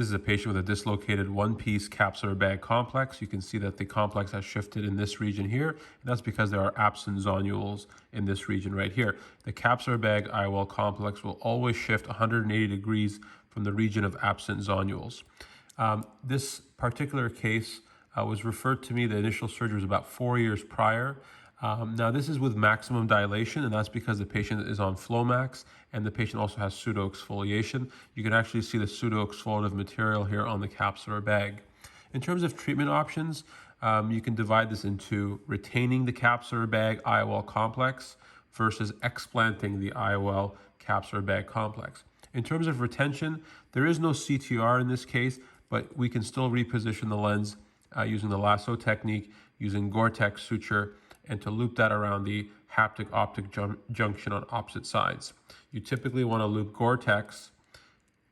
This is a patient with a dislocated one-piece capsular bag complex. You can see that the complex has shifted in this region here, and that's because there are absent zonules in this region right here. The capsular bag IOL complex will always shift 180 degrees from the region of absent zonules. This particular case was referred to me, the initial surgery was about 4 years prior. Now this is with maximum dilation, and that's because the patient is on Flomax and the patient also has pseudo-exfoliation. You can actually see the pseudo-exfoliative material here on the capsular bag. In terms of treatment options, you can divide this into retaining the capsular bag IOL complex versus explanting the IOL capsular bag complex. In terms of retention, there is no CTR in this case, but we can still reposition the lens using the lasso technique, using gore-tex suture, and to loop that around the haptic-optic junction on opposite sides. You typically want to loop gore-tex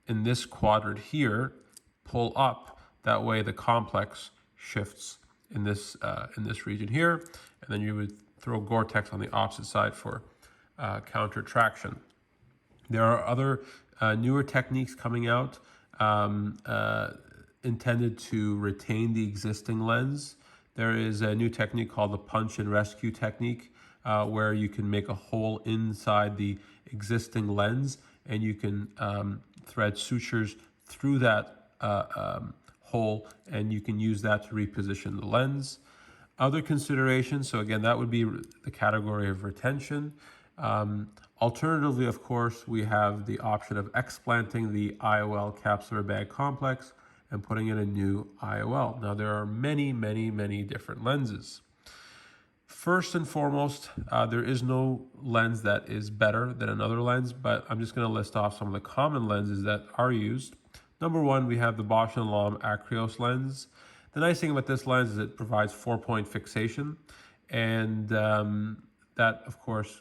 in this quadrant here, pull up, that way the complex shifts in this region here, and then you would throw gore-tex on the opposite side for counter traction. There are other newer techniques coming out intended to retain the existing lens. There is a new technique called the punch and rescue technique, where you can make a hole inside the existing lens and you can thread sutures through that hole, and you can use that to reposition the lens. Other considerations, so again, that would be the category of retention. Alternatively, of course, we have the option of explanting the IOL capsular bag complex and putting in a new IOL. Now, there are many, many, many different lenses. First and foremost, there is no lens that is better than another lens, but I'm just gonna list off some of the common lenses that are used. Number one, we have the Bausch & Lomb Acryos lens. The nice thing about this lens is it provides 4-point fixation, and that, of course,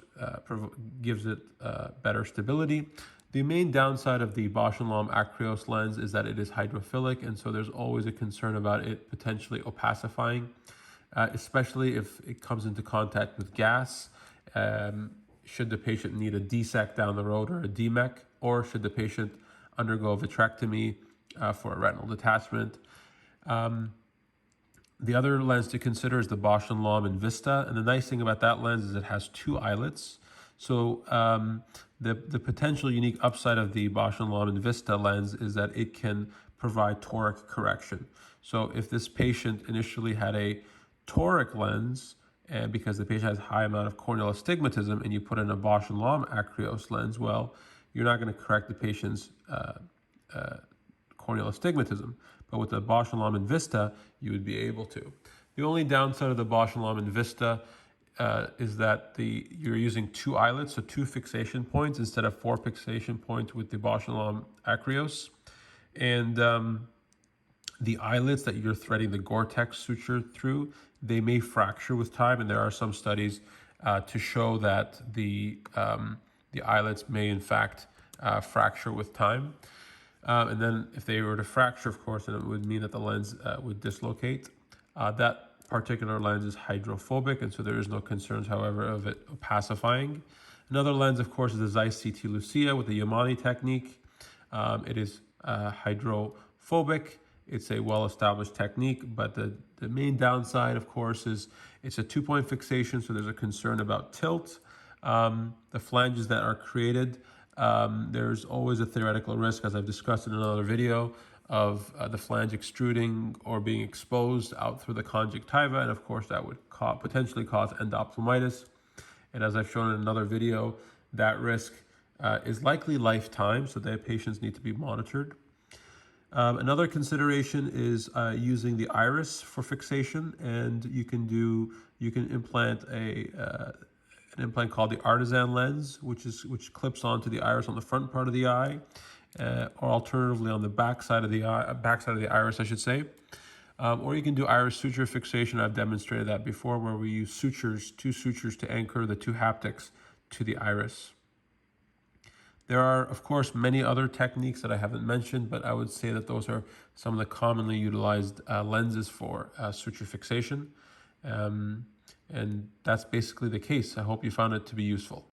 gives it better stability. The main downside of the Bausch & Lomb Acryos lens is that it is hydrophilic, and so there's always a concern about it potentially opacifying, especially if it comes into contact with gas. Should the patient need a DSEC down the road or a DMEC, or should the patient undergo a vitrectomy for a retinal detachment. The other lens to consider is the Bausch & Lomb Invista, and the nice thing about that lens is it has 2 eyelets. So the potential unique upside of the Bausch & Lomb Invista lens is that it can provide toric correction. So if this patient initially had a toric lens, and because the patient has a high amount of corneal astigmatism, and you put in a Bausch & Lomb Acryos lens, well, you're not going to correct the patient's corneal astigmatism. But with the Bausch & Lomb Invista, you would be able to. The only downside of the Bausch & Lomb Invista is that you're using 2 eyelets, so 2 fixation points instead of 4 fixation points with the Bausch & Lomb Acryos. And the eyelets that you're threading the gore-tex suture through, they may fracture with time, and there are some studies to show that the eyelets may in fact fracture with time. And then if they were to fracture, of course, then it would mean that the lens would dislocate. That particular lens is hydrophobic, and so there is no concerns, however, of it opacifying. Another lens, of course, is the Zeiss CT Lucia with the Yamane technique. It is hydrophobic. It's a well-established technique, but the main downside, of course, is it's a 2-point fixation, so there's a concern about tilt. The flanges that are created, there's always a theoretical risk, as I've discussed in another video, of the flange extruding or being exposed out through the conjunctiva, and of course that would potentially cause endophthalmitis. And as I've shown in another video, that risk is likely lifetime, so that patients need to be monitored. Another consideration is using the iris for fixation, and you can implant an implant called the Artisan lens, which clips onto the iris on the front part of the eye, or alternatively on the back side of the iris, I should say. Or you can do iris suture fixation. I've demonstrated that before, where we use 2 sutures to anchor the 2 haptics to the iris. There are, of course, many other techniques that I haven't mentioned, but I would say that those are some of the commonly utilized lenses for suture fixation. And that's basically the case. I hope you found it to be useful.